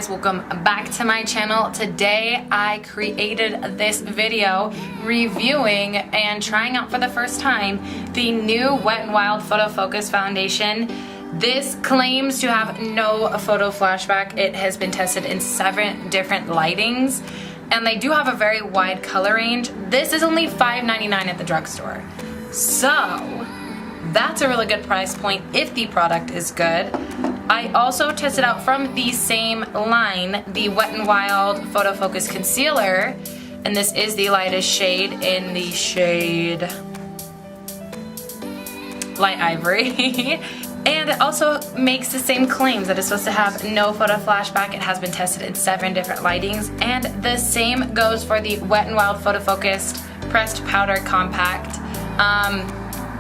guys, welcome back to my channel. Today I created this video reviewing and trying out for the first time the new Wet n Wild Photo Focus foundation. This claims to have no photo flashback. It has been tested in 7 different lightings and they do have a very wide color range. This is only $5.99 at the drugstore. So that's a really good price point if the product is good. I also tested out from the same line the Wet n Wild Photo Focus Concealer, and this is the lightest shade in the shade Light Ivory. And it also makes the same claims that it's supposed to have no photo flashback. It has been tested in 7 different lightings, and the same goes for the Wet n Wild Photo Focus Pressed Powder Compact.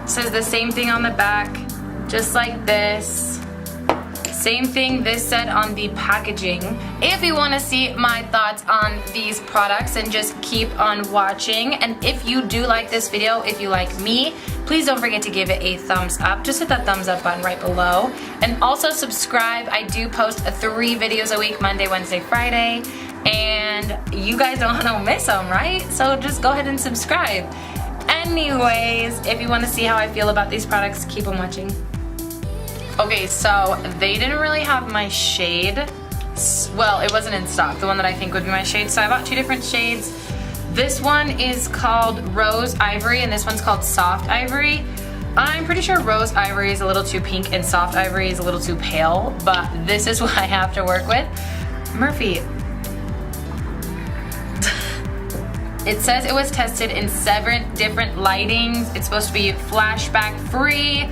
Says the same thing on the back, just like this. Same thing this said on the packaging. If you want to see my thoughts on these products, and just keep on watching. And if you do like this video, if you like me, please don't forget to give it a thumbs up. Just hit that thumbs up button right below. And also subscribe. I do post 3 videos a week, Monday, Wednesday, Friday. And you guys don't want to miss them, right? So just go ahead and subscribe. Anyways, if you want to see how I feel about these products, keep on watching. Okay, so they didn't really have my shade. Well, it wasn't in stock, the one that I think would be my shade. So I bought 2 different shades. This one is called Rose Ivory and this one's called Soft Ivory. I'm pretty sure Rose Ivory is a little too pink and Soft Ivory is a little too pale, but this is what I have to work with. Murphy. It says it was tested in 7 different lightings. It's supposed to be flashback free.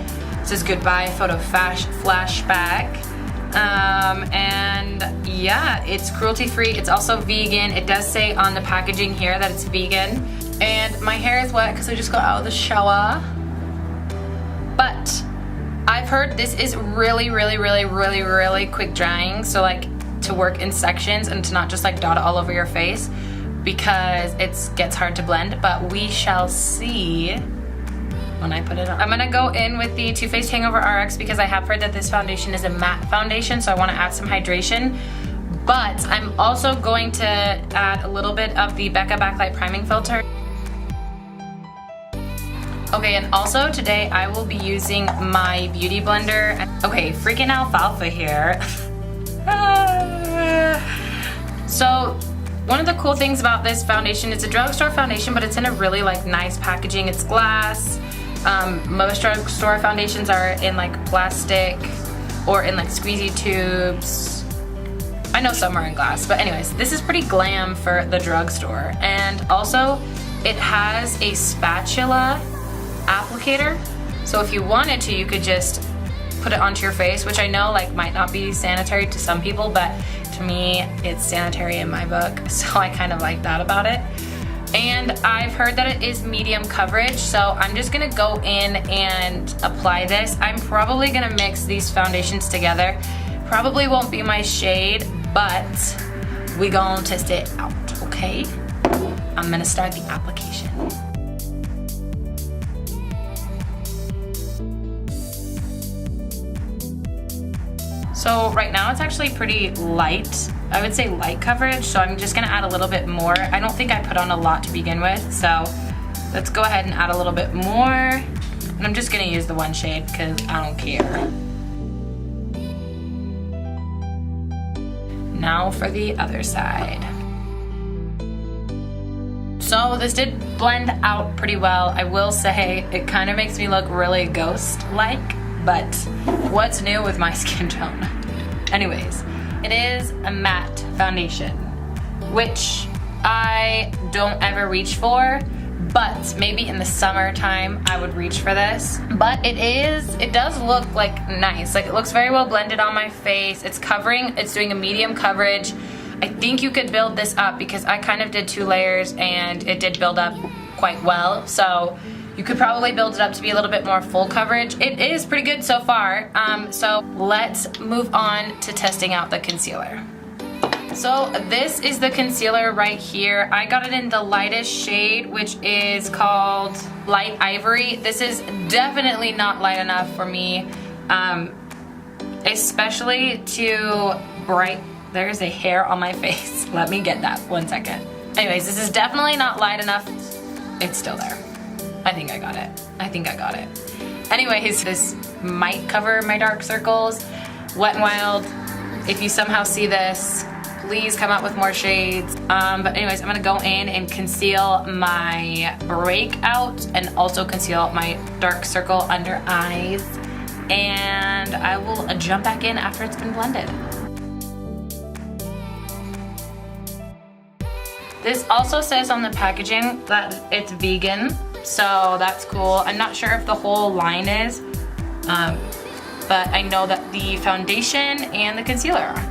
It says goodbye photo flashback. And yeah, it's cruelty free. It's also vegan. It does say on the packaging here that it's vegan. And my hair is wet because I just got out of the shower. But I've heard this is really quick drying. So like to work in sections and to not just like dot it all over your face, because it gets hard to blend, but we shall see when I put it on. I'm gonna go in with the Too Faced Hangover RX because I have heard that this foundation is a matte foundation, so I wanna add some hydration. But I'm also going to add a little bit of the Becca Backlight Priming Filter. Okay, and also today I will be using my Beauty Blender. Okay, freaking alfalfa here. So, one of the cool things about this foundation, it's a drugstore foundation, but it's in a really like nice packaging. It's glass. Most drugstore foundations are in like plastic or in like squeezy tubes. I know some are in glass, but anyways, this is pretty glam for the drugstore. And also, it has a spatula applicator. So if you wanted to, you could just put it onto your face, which I know like might not be sanitary to some people, but to me, it's sanitary in my book, so I kind of like that about it. And I've heard that it is medium coverage, so I'm just gonna go in and apply this. I'm probably gonna mix these foundations together. Probably won't be my shade, but we gonna test it out, okay? I'm gonna start the application. So right now it's actually pretty light. I would say light coverage, so I'm just gonna add a little bit more. I don't think I put on a lot to begin with, so let's go ahead and add a little bit more. And I'm just gonna use the one shade because I don't care. Now for the other side. So this did blend out pretty well. I will say it kind of makes me look really ghost-like, but what's new with my skin tone? Anyways, it is a matte foundation, which I don't ever reach for, but maybe in the summertime I would reach for this. But it does look like nice. Like it looks very well blended on my face. It's doing a medium coverage. I think you could build this up because I kind of did 2 layers and it did build up quite well. So you could probably build it up to be a little bit more full coverage. It is pretty good so far. So let's move on to testing out the concealer. So this is the concealer right here. I got it in the lightest shade, which is called Light Ivory. This is definitely not light enough for me, especially to There's a hair on my face. Let me get that, 1 second. Anyways, this is definitely not light enough. It's still there. I think I got it. I think I got it. Anyways, this might cover my dark circles. Wet n Wild, if you somehow see this, please come out with more shades. But anyways, I'm gonna go in and conceal my breakout and also conceal my dark circle under eyes. And I will jump back in after it's been blended. This also says on the packaging that it's vegan, so that's cool. I'm not sure if the whole line is, but I know that the foundation and the concealer are.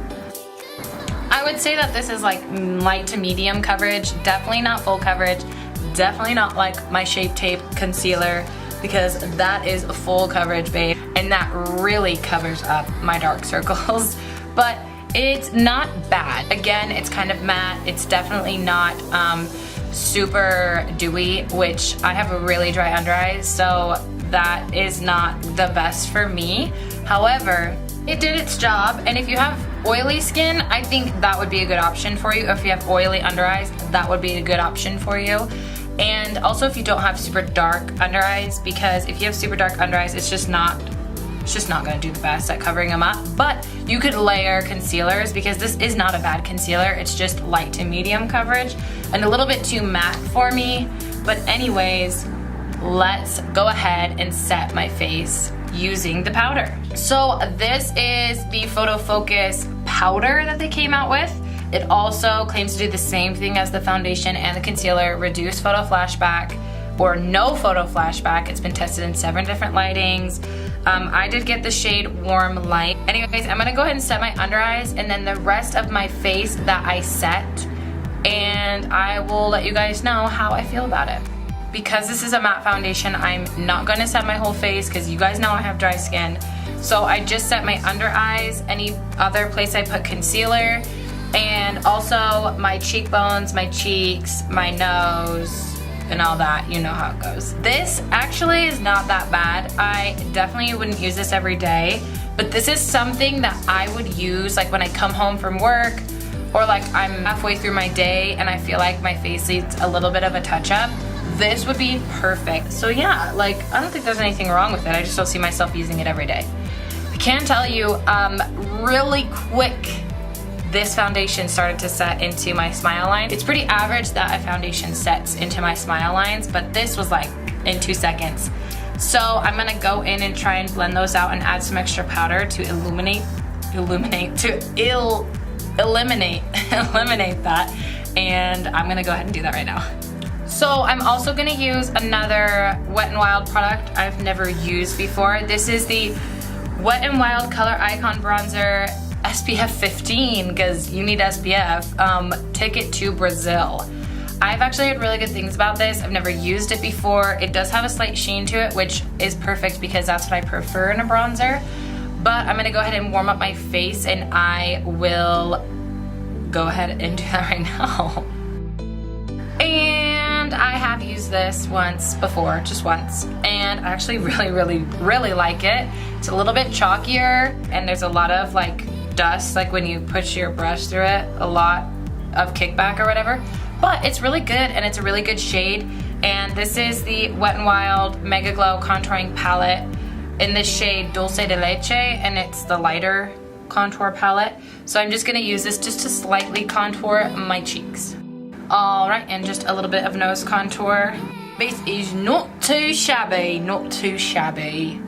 I would say that this is like light to medium coverage, definitely not full coverage, definitely not like my Shape Tape concealer, because that is a full coverage, babe, and that really covers up my dark circles. But it's not bad. Again, it's kind of matte. It's definitely not super dewy, which I have a really dry under eyes, so that is not the best for me. However, it did its job, and if you have oily skin, I think that would be a good option for you. If you have oily under eyes, that would be a good option for you. And also if you don't have super dark under eyes, because if you have super dark under eyes, it's just not gonna do the best at covering them up. But you could layer concealers, because this is not a bad concealer. It's just light to medium coverage and a little bit too matte for me. But anyways, let's go ahead and set my face using the powder. So this is the PhotoFocus powder that they came out with. It also claims to do the same thing as the foundation and the concealer, reduce photo flashback or no photo flashback. It's been tested in 7 different lightings. I did get the shade Warm Light. Anyways, I'm gonna go ahead and set my under eyes and then the rest of my face that I set, and I will let you guys know how I feel about it. Because this is a matte foundation, I'm not gonna set my whole face because you guys know I have dry skin. So I just set my under eyes, any other place I put concealer, and also my cheekbones, my cheeks, my nose, and all that, you know how it goes. This actually is not that bad. I definitely wouldn't use this every day, but this is something that I would use like when I come home from work, or like I'm halfway through my day and I feel like my face needs a little bit of a touch up. This would be perfect. So yeah, like I don't think there's anything wrong with it. I just don't see myself using it every day. I can tell you really quick, this foundation started to set into my smile line. It's pretty average that a foundation sets into my smile lines, but this was like in 2 seconds. So I'm gonna go in and try and blend those out and add some extra powder to eliminate that. And I'm gonna go ahead and do that right now. So I'm also gonna use another Wet n Wild product I've never used before. This is the Wet n Wild Color Icon Bronzer SPF 15, because you need SPF. Ticket to Brazil. I've actually heard really good things about this. I've never used it before. It does have a slight sheen to it, which is perfect because that's what I prefer in a bronzer. But I'm gonna go ahead and warm up my face, and I will go ahead and do that right now. And I have used this once before, just once, and I actually really like it. It's a little bit chalkier, and there's a lot of like dust, like when you push your brush through it, a lot of kickback or whatever. But it's really good, and it's a really good shade. And this is the Wet n Wild Mega Glow Contouring Palette in this shade Dulce de Leche, and it's the lighter contour palette. So I'm just gonna use this just to slightly contour my cheeks. All right, and just a little bit of nose contour. Base is not too shabby, not too shabby.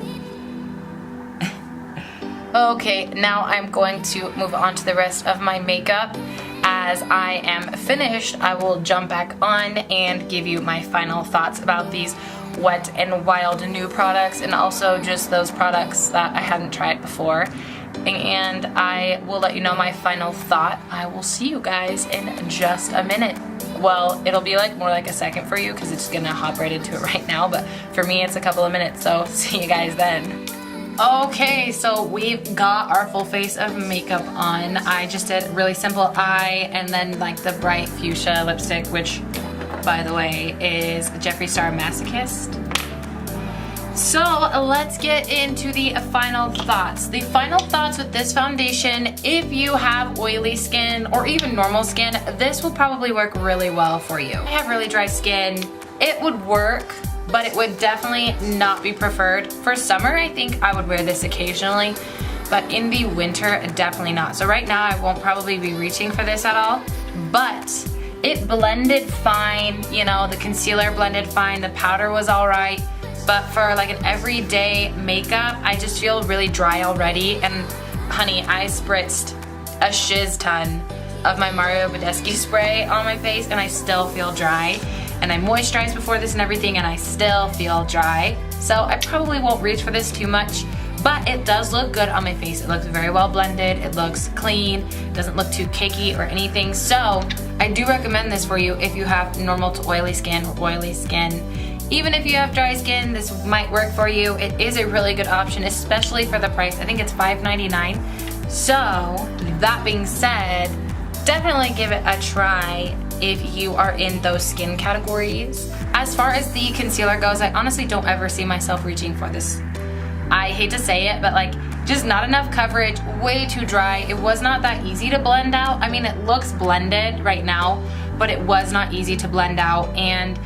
Okay, now I'm going to move on to the rest of my makeup. As I am finished, I will jump back on and give you my final thoughts about these Wet n Wild new products, and also just those products that I hadn't tried before. And I will let you know my final thought. I will see you guys in just a minute. Well, it'll be like more like a second for you because it's gonna hop right into it right now, but for me it's a couple of minutes, so see you guys then. Okay, so we've got our full face of makeup on. I just did really simple eye and then like the bright fuchsia lipstick, which by the way is Jeffree Star Masochist. So let's get into the final thoughts. The final thoughts with this foundation, if you have oily skin or even normal skin, this will probably work really well for you. I have really dry skin. It would work, but it would definitely not be preferred. For summer, I think I would wear this occasionally, but in the winter, definitely not. So right now, I won't probably be reaching for this at all, but it blended fine. You know, the concealer blended fine, the powder was all right. But for like an everyday makeup, I just feel really dry already. And honey, I spritzed a shiz ton of my Mario Badescu spray on my face and I still feel dry. And I moisturized before this and everything and I still feel dry. So I probably won't reach for this too much, but it does look good on my face. It looks very well blended, it looks clean, it doesn't look too cakey or anything. So I do recommend this for you if you have normal to oily skin or oily skin. Even if you have dry skin, this might work for you. It is a really good option, especially for the price. I think it's $5.99. So that being said, definitely give it a try if you are in those skin categories. As far as the concealer goes, I honestly don't ever see myself reaching for this. I hate to say it, but like just not enough coverage, way too dry. It was not that easy to blend out. I mean, it looks blended right now, but it was not easy to blend out, and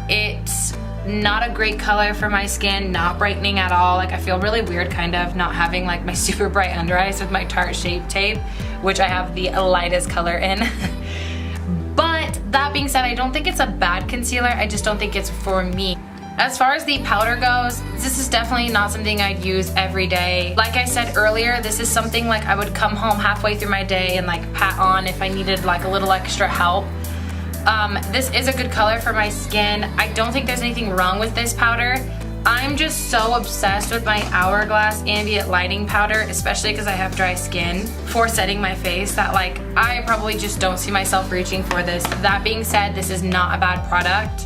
it's not a great color for my skin, not brightening at all. Like I feel really weird kind of not having like my super bright under eyes with my Tarte Shape Tape, which I have the lightest color in. But that being said, I don't think it's a bad concealer, I just don't think it's for me. As far as the powder goes, this is definitely not something I'd use every day. Like I said earlier, this is something like I would come home halfway through my day and like pat on if I needed like a little extra help. This is a good color for my skin. I don't think there's anything wrong with this powder. I'm just so obsessed with my Hourglass Ambient Lighting Powder, especially because I have dry skin, for setting my face, that like I probably just don't see myself reaching for this. That being said, this is not a bad product.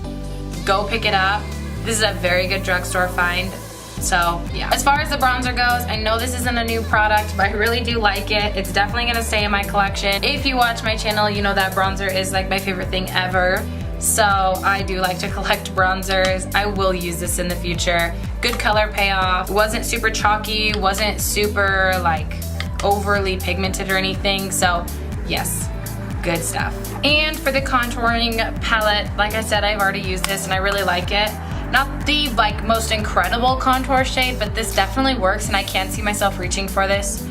Go pick it up. This is a very good drugstore find. So yeah. As far as the bronzer goes, I know this isn't a new product, but I really do like it. It's definitely gonna stay in my collection. If you watch my channel, you know that bronzer is like my favorite thing ever. So I do like to collect bronzers. I will use this in the future. Good color payoff. Wasn't super chalky, wasn't super like overly pigmented or anything. So yes, good stuff. And for the contouring palette, like I said, I've already used this and I really like it. Not the like most incredible contour shade, but this definitely works and I can see myself reaching for this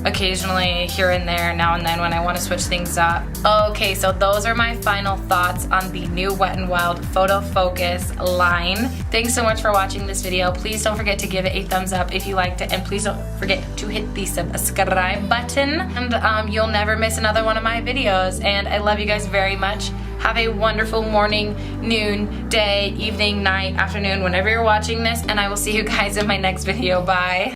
occasionally here and there, now and then when I want to switch things up. Okay, so those are my final thoughts on the new Wet n Wild Photo Focus line. Thanks so much for watching this video. Please don't forget to give it a thumbs up if you liked it, and please don't forget to hit the subscribe button, and you'll never miss another one of my videos. And I love you guys very much. Have a wonderful morning, noon, day, evening, night, afternoon, whenever you're watching this, and I will see you guys in my next video. Bye.